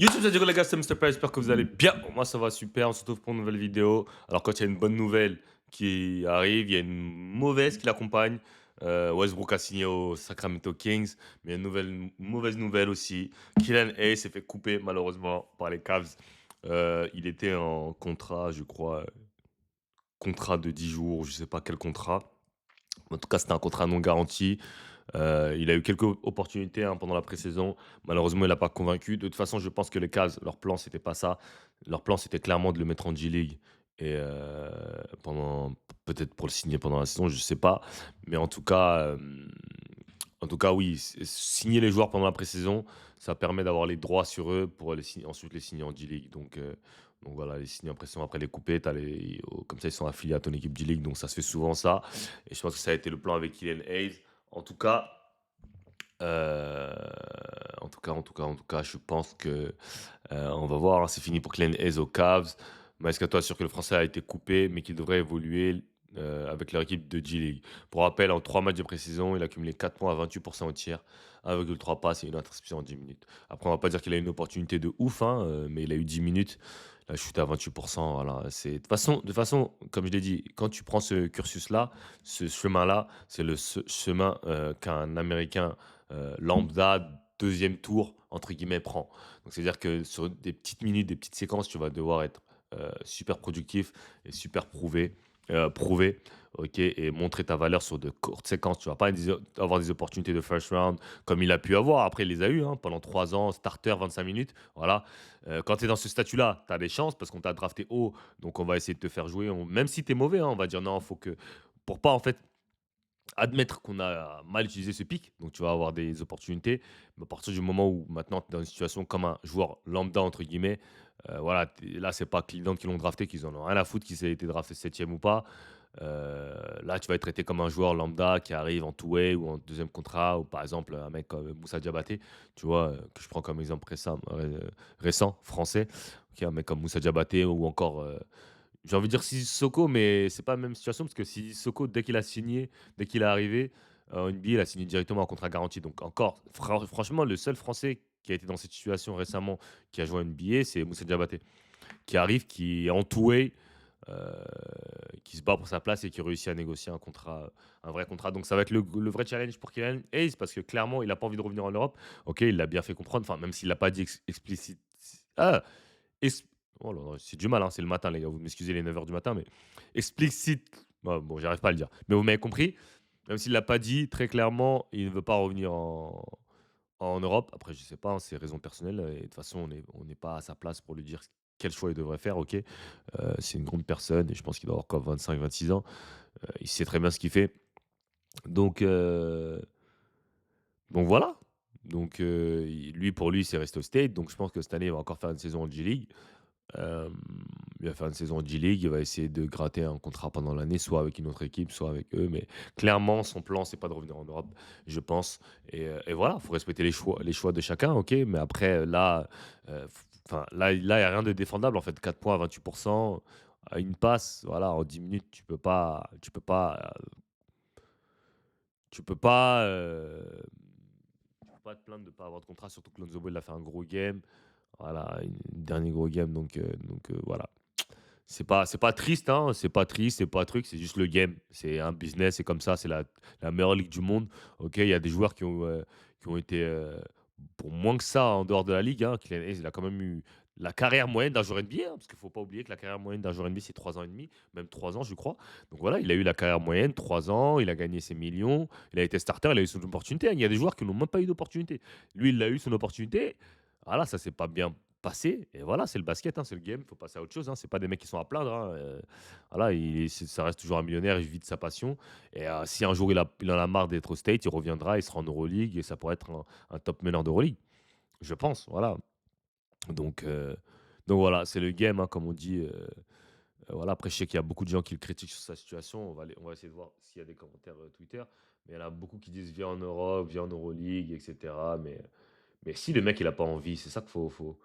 YouTube, ça dit quoi les gars, c'est Mr. Price, j'espère que vous allez bien. Moi ça va super, on se retrouve pour une nouvelle vidéo. Alors quand il y a une bonne nouvelle qui arrive, il y a une mauvaise qui l'accompagne. Westbrook a signé au Sacramento Kings, mais il y a une mauvaise nouvelle aussi. Killian Hayes s'est fait couper malheureusement par les Cavs. Il était en contrat, je crois, contrat de 10 jours, je sais pas quel contrat. En tout cas, c'était un contrat non garanti. Il a eu quelques opportunités, hein, pendant la pré-saison. Malheureusement, il n'a pas convaincu. De toute façon, je pense que les Cavs, leur plan, c'était pas ça. Leur plan, c'était clairement de le mettre en G-League et pendant peut-être pour le signer pendant la saison, je sais pas. Mais en tout cas, oui, signer les joueurs pendant la pré-saison, ça permet d'avoir les droits sur eux pour ensuite les signer en G-League. Donc voilà, les signer en pré-saison, après les couper, comme ça, ils sont affiliés à ton équipe G-League. Donc ça se fait souvent ça. Et je pense que ça a été le plan avec Kylian Hayes. En tout cas, en tout cas, je pense que, on va voir, hein, c'est fini pour Kylian Hayes aux Cavs. Maescatois assure que le Français a été coupé, mais qu'il devrait évoluer, avec leur équipe de G-League. Pour rappel, en 3 matchs de pré-saison, il a cumulé 4 points à 28 au tir, 1,3 passes et une interception en 10 minutes. Après, on va pas dire qu'il a une opportunité de ouf, hein, mais il a eu 10 minutes. La chute à 28, voilà, c'est de toute façon, comme je l'ai dit, quand tu prends ce cursus-là, ce chemin-là, c'est le chemin, qu'un Américain lambda, deuxième tour, entre guillemets, prend. Donc, c'est-à-dire que sur des petites minutes, des petites séquences, tu vas devoir être super productif et super prouvé, ok, et montrer ta valeur sur de courtes séquences. Tu vas pas avoir des opportunités de first round comme il a pu avoir. Après, il les a eu, hein, pendant 3 ans, starter, 25 minutes. Voilà. Quand tu es dans ce statut-là, tu as des chances parce qu'on t'a drafté haut. Donc, on va essayer de te faire jouer. Même si tu es mauvais, hein, on va dire non, faut que. Pour pas, en fait, admettre qu'on a mal utilisé ce pic, donc tu vas avoir des opportunités. Mais à partir du moment où maintenant tu es dans une situation comme un joueur lambda, entre guillemets, voilà, là, c'est pas Cleveland qui l'ont drafté, qu'ils en ont rien à foutre qu'il ait été drafté septième ou pas. Là, tu vas être traité comme un joueur lambda qui arrive en two-way ou en deuxième contrat, ou par exemple un mec comme Moussa Diabaté, tu vois, que je prends comme exemple récent français. Ok, un mec comme Moussa Diabaté ou encore j'ai envie de dire Sissoko, mais c'est pas la même situation parce que Sissoko, dès qu'il a signé, dès qu'il est arrivé en NBA, il a signé directement un contrat garanti. Donc encore, franchement, le seul Français qui a été dans cette situation récemment, qui a joué en NBA, c'est Moussa Diabaté, qui arrive, qui est entouré, heu, qui se bat pour sa place et qui réussit à négocier un vrai contrat. Donc ça va être le vrai challenge pour Kylian Hayes parce que clairement, il a pas envie de revenir en Europe. OK, il l'a bien fait comprendre, enfin même s'il l'a pas dit explicite ah! Ex Oh là là, c'est du mal, hein, c'est le matin les gars, vous m'excusez les 9 heures du matin, mais explicite bon, j'arrive pas à le dire, mais vous m'avez compris. Même s'il l'a pas dit très clairement, il ne veut pas revenir en Europe. Après je sais pas, hein, c'est raison personnelle, et de toute façon on n'est pas à sa place pour lui dire quel choix il devrait faire, OK? C'est une grande personne et je pense qu'il doit avoir quoi 25, 26 ans. Il sait très bien ce qu'il fait. Donc heu, donc voilà. Pour lui, c'est rester au State, donc je pense que cette année, il va encore faire une saison en G-League. Hem, il va faire une saison en G-League, il va essayer de gratter un contrat pendant l'année, soit avec une autre équipe, soit avec eux, mais clairement, son plan, c'est pas de revenir en Europe, je pense, et voilà, il faut respecter les choix de chacun, OK, mais après, là, enfin, il y a rien de défendable, en fait. 4 points à 28 à une passe, voilà, en 10 minutes, tu peux pas te plaindre de pas avoir de contrat, surtout que Lonzo Ball, il a fait un gros game. Voilà, dernier gros game, donc voilà. C'est pas triste, hein, c'est pas triste, c'est pas un truc, c'est juste le game. C'est un business, c'est comme ça, c'est la meilleure ligue du monde. OK, il y a des joueurs qui ont été, pour moins que ça en dehors de la ligue, hein. Kylian Hayes, il a quand même eu la carrière moyenne d'un joueur NBA, hein, parce qu'il faut pas oublier que la carrière moyenne d'un joueur NBA, c'est 3 ans et demi, même 3 ans, je crois. Donc voilà, il a eu la carrière moyenne, 3 ans, il a gagné ses millions, il a été starter, il a eu son opportunité, hein. Il y a des joueurs qui n'ont même pas eu d'opportunité. Lui, il a eu son opportunité. Voilà, ça s'est pas bien passé et voilà, c'est le basket, hein, c'est le game, il faut passer à autre chose, hein. C'est pas des mecs qui sont à plaindre, hein, voilà, ça reste toujours un millionnaire, il vit de sa passion et si un jour il en a marre d'être au State, il reviendra, il sera en Euroleague et ça pourrait être un top meneur d'Euroleague, je pense, voilà. Donc heu, donc voilà, c'est le game, hein, comme on dit, voilà. Après, je sais qu'il y a beaucoup de gens qui le critiquent sur sa situation. On va essayer de voir s'il y a des commentaires, Twitter, mais il y en a beaucoup qui disent: «Viens en Europe, viens en Euroleague» et cetera, mais si le mec il a pas envie, c'est ça qu'il faut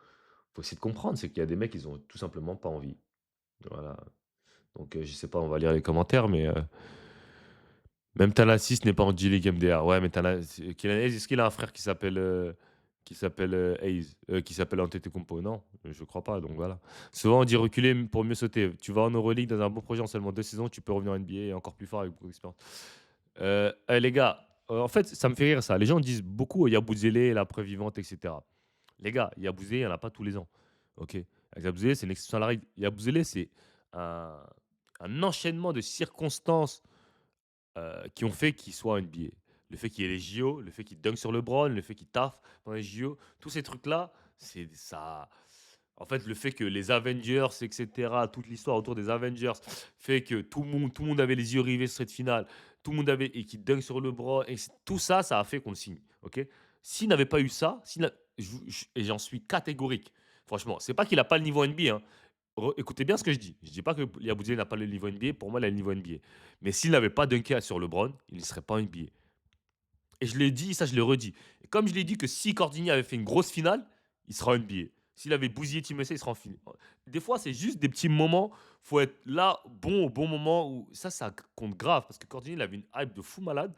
essayer de comprendre, c'est qu'il y a des mecs, ils ont tout simplement pas envie. Voilà. Donc je sais pas, on va lire les commentaires, mais même Thanasis n'est pas en G League MDR. Ouais, mais Kylian Hayes, est-ce qu'il a un frère qui s'appelle, qui s'appelle, Hayes, qui s'appelle Antetokounmpo. Non, je crois pas, donc voilà. Souvent on dit reculer pour mieux sauter. Tu vas en Euroleague dans un bon projet en seulement 2 saisons, tu peux revenir en NBA et encore plus fort avec beaucoup d'expérience. Les gars, en fait, ça me fait rire ça. Les gens disent beaucoup: «Yabusele, la preuve vivante» et cetera. Les gars, Yabusele, il y en a pas tous les ans, OK? Yabusele, c'est une exception à la règle. Yabusele, c'est un enchaînement de circonstances qui ont fait qu'il soit NBA. Le fait qu'il y ait les JO, le fait qu'il dunk sur LeBron, le fait qu'il taffe dans les JO, tous ces trucs-là, c'est ça. En fait, le fait que les Avengers, et cetera, toute l'histoire autour des Avengers fait que tout le monde avait les yeux rivés sur cette finale, tout le monde avait et qui dunk sur LeBron et tout ça, ça a fait qu'on le signe, OK? S'il n'avait pas eu ça, s'il n'a et j'en suis catégorique. Franchement, c'est pas qu'il a pas le niveau NBA, hein. Écoutez bien ce que je dis. Je dis pas que Yabusele n'a pas le niveau NBA. Pour moi, il a le niveau NBA. Mais s'il n'avait pas dunké sur LeBron, il ne serait pas NBA. Et je l'ai dit, ça je le redis. Et comme je l'ai dit que si Cordini avait fait une grosse finale, il sera NBA. S'il avait bousillé Team USA, il sera en finale. Des fois, c'est juste des petits moments. Faut être là, bon, au bon moment. Où ça compte grave. Parce que Cordini, il avait une hype de fou malade.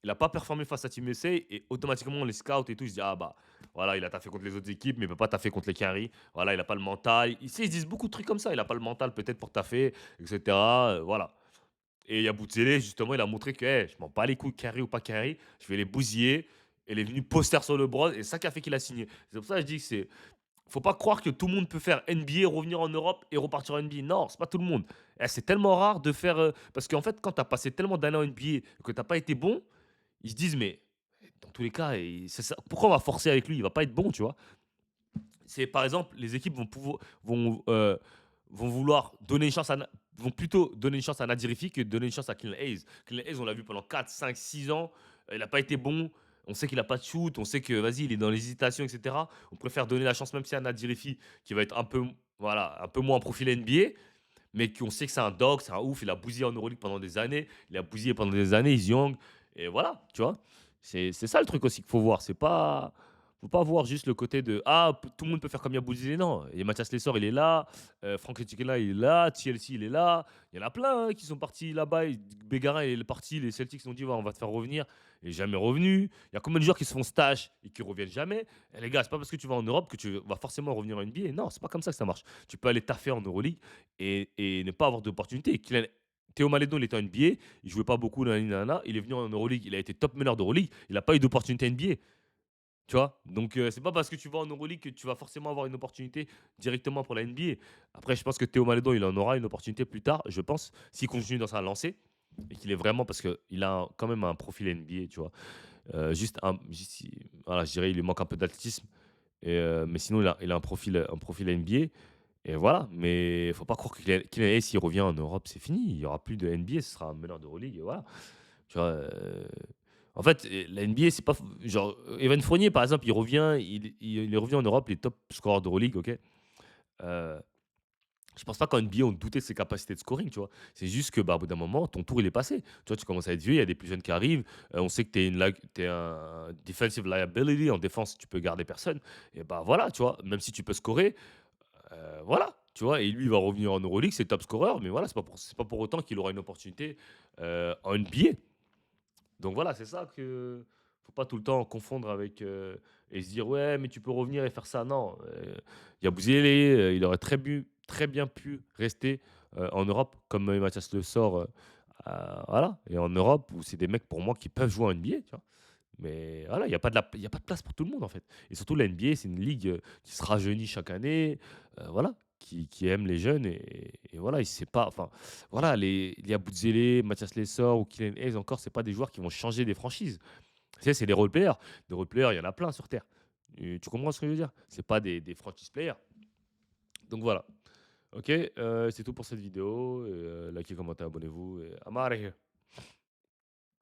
Il n'a pas performé face à Team USA. Et automatiquement, les scouts et tout, ils se disent: ah bah, voilà, il a taffé contre les autres équipes, mais il ne peut pas taffer contre les Carry. Voilà, il n'a pas le mental. Ils se disent beaucoup de trucs comme ça. Il n'a pas le mental peut-être pour taffer, etc. Voilà. Et Yabusele, justement, il a montré que hey, je m'en bats les couilles, carré ou pas carré, je vais les bousiller. Et il est venu poster sur le bronze, et c'est ça qui a fait qu'il a signé. C'est pour ça que je dis que c'est. Faut pas croire que tout le monde peut faire NBA, revenir en Europe et repartir en NBA. Non, c'est pas tout le monde. Eh, c'est tellement rare de faire. Parce qu'en fait, quand tu as passé tellement d'années en NBA et que tu n'as pas été bon, ils se disent, mais dans tous les cas, pourquoi on va forcer avec lui? Il va pas être bon, tu vois. C'est par exemple, les équipes vont vouloir donner une chance vont plutôt donner une chance à Nadirifi que donner une chance à Killian Hayes. Killian Hayes, on l'a vu pendant 4, 5, 6 ans, il n'a pas été bon. On sait qu'il n'a pas de shoot, on sait que vas-y, il est dans l'hésitation, etc. On préfère donner la chance même si à Nadirifi qui va être un peu, voilà, un peu moins en profil NBA, mais qu'on sait que c'est un dog, c'est un ouf. Il a bousillé en Euroleague pendant des années, il a bousillé pendant des années, il est young, et voilà, tu vois. C'est ça le truc aussi qu'il faut voir. C'est pas, faut pas voir juste le côté de ah, tout le monde peut faire comme Yabouzé. Non, et Mathias Lessor, il est là, Franck Etikela, il est là, TLC, il est là. Il y en a plein hein, qui sont partis là-bas. Bégarin, il est parti. Les Celtics ont dit ouais, on va te faire revenir. Et jamais revenu. Il y a combien de joueurs qui se font stage et qui reviennent jamais. Et les gars, c'est pas parce que tu vas en Europe que tu vas forcément revenir en NBA. Non, c'est pas comme ça que ça marche. Tu peux aller taffer en Euroleague et ne pas avoir d'opportunité. Théo Maledon, il était en NBA, il jouait pas beaucoup, nanana, il est venu en Euroleague, il a été top meneur d'Euroleague, il n'a pas eu d'opportunité NBA. Tu vois? Donc, c'est pas parce que tu vas en Euroleague que tu vas forcément avoir une opportunité directement pour la NBA. Après, je pense que Théo Maledon, il en aura une opportunité plus tard, je pense, s'il continue dans sa lancée et qu'il est vraiment parce qu'il a quand même un profil NBA, tu vois? Voilà, je dirais, il lui manque un peu d'athlétisme, mais sinon, il a un profil NBA et voilà. Mais il faut pas croire que Kylian Hayes, s'il revient en Europe, c'est fini. Il y aura plus de NBA, ce sera un meneur d'Euroleague et voilà. Tu vois? En fait, la NBA, c'est pas genre, Evan Fournier, par exemple, il revient, il revient en Europe, il est top scoreur d'Euroleague, OK. Heu, je pense pas qu'en NBA, on doutait de ses capacités de scoring, tu vois? C'est juste que, bah, au bout d'un moment, ton tour, il est passé. Tu vois, tu commences à être vieux, il y a des plus jeunes qui arrivent, on sait que tu es un defensive liability, en défense, tu peux garder personne et bah, voilà, tu vois? Même si tu peux scorer, voilà, tu vois? Et lui, il va revenir en Euroleague, c'est top scoreur, mais voilà, c'est pas pour autant qu'il aura une opportunité, en NBA. Donc voilà, c'est ça que faut pas tout le temps confondre avec, et se dire: «Ouais, mais tu peux revenir et faire ça». Non, Yabusele, il aurait très bien pu rester, en Europe comme, Mathias Le Sort, voilà, et en Europe où c'est des mecs pour moi qui peuvent jouer en NBA, tu vois? Mais voilà, il y a pas de place pour tout le monde, en fait, et surtout la NBA, c'est une ligue, qui se rajeunit chaque année, voilà, qui aime les jeunes et voilà, c'est pas enfin, voilà, les Yabusele, Mathias Lessort ou Killian Hayes encore, c'est pas des joueurs qui vont changer des franchises. Tu sais, c'est des role players. Des role players, il y en a plein sur terre. Tu comprends ce que je veux dire? C'est pas des franchise players. Donc voilà. OK, c'est tout pour cette vidéo, likez, commentez, abonnez-vous et I'm outta here.